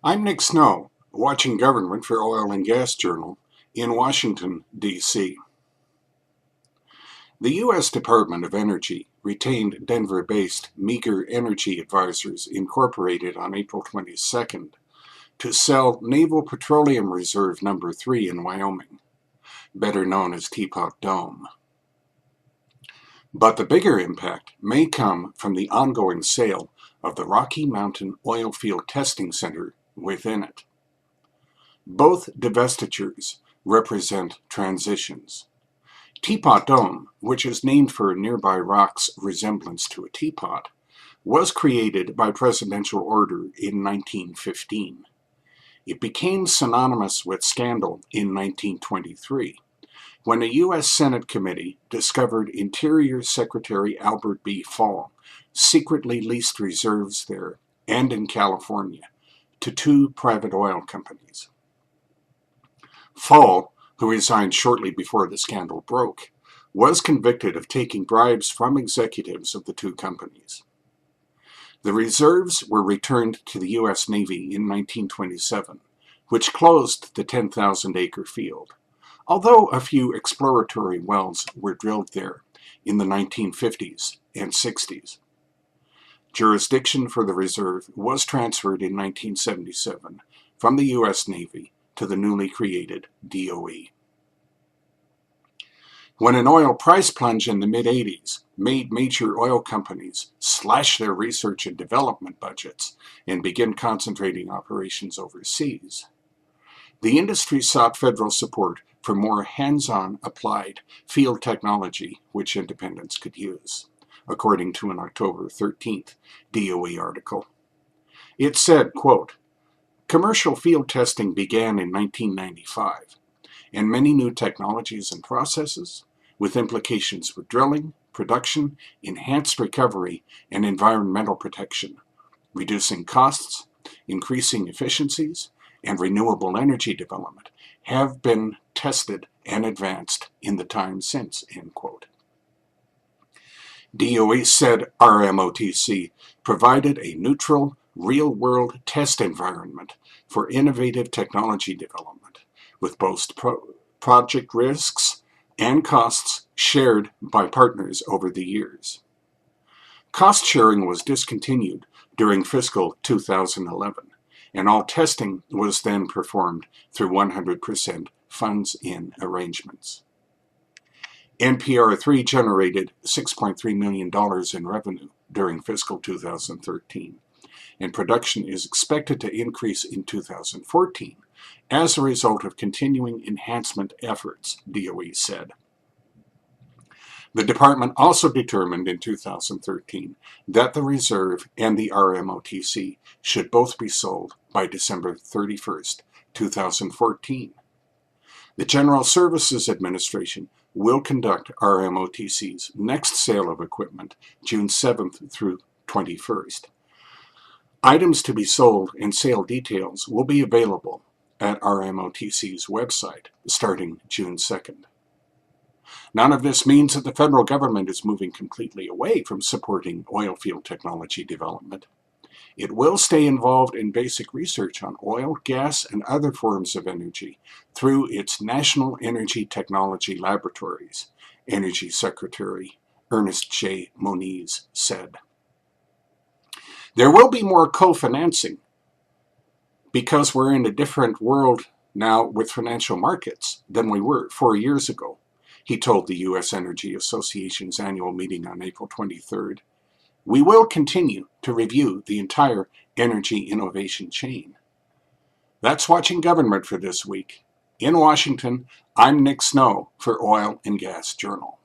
I'm Nick Snow, watching Government for Oil and Gas Journal in Washington, D.C. The U.S. Department of Energy retained Denver-based Meagher Energy Advisors Incorporated on April 22nd to sell Naval Petroleum Reserve No. 3 in Wyoming, better known as Teapot Dome. But the bigger impact may come from the ongoing sale of the Rocky Mountain Oil Field Testing Center within it. Both divestitures represent transitions. Teapot Dome, which is named for a nearby rock's resemblance to a teapot, was created by presidential order in 1915. It became synonymous with scandal in 1923, when a U.S. Senate committee discovered Interior Secretary Albert B. Fall secretly leased reserves there and in California to two private oil companies. Fall, who resigned shortly before the scandal broke, was convicted of taking bribes from executives of the two companies. The reserves were returned to the U.S. Navy in 1927, which closed the 10,000-acre field, although a few exploratory wells were drilled there in the 1950s and 60s. Jurisdiction for the reserve was transferred in 1977 from the U.S. Navy to the newly created DOE. When an oil price plunge in the mid-'80s made major oil companies slash their research and development budgets and begin concentrating operations overseas, the industry sought federal support for more hands-on applied field technology which independents could use, according to an October 13th DOE article. It said, quote, "Commercial field testing began in 1995, and many new technologies and processes, with implications for drilling, production, enhanced recovery, and environmental protection, reducing costs, increasing efficiencies, and renewable energy development, have been tested and advanced in the time since," end quote. DOE said RMOTC provided a neutral, real-world test environment for innovative technology development, with both project risks and costs shared by partners over the years. Cost sharing was discontinued during fiscal 2011, and all testing was then performed through 100% funds-in arrangements. NPR3 generated $6.3 million in revenue during fiscal 2013, and production is expected to increase in 2014 as a result of continuing enhancement efforts, DOE said. The department also determined in 2013 that the reserve and the RMOTC should both be sold by December 31st, 2014. The General Services Administration will conduct RMOTC's next sale of equipment June 7th through 21st. Items to be sold and sale details will be available at RMOTC's website starting June 2nd. None of this means that the federal government is moving completely away from supporting oil field technology development. It will stay involved in basic research on oil, gas, and other forms of energy through its National Energy Technology Laboratories, Energy Secretary Ernest J. Moniz said. There will be more co-financing because we're in a different world now with financial markets than we were 4 years ago, he told the U.S. Energy Association's annual meeting on April 23rd. We will continue to review the entire energy innovation chain. That's Watching Government for this week. In Washington, I'm Nick Snow for Oil and Gas Journal.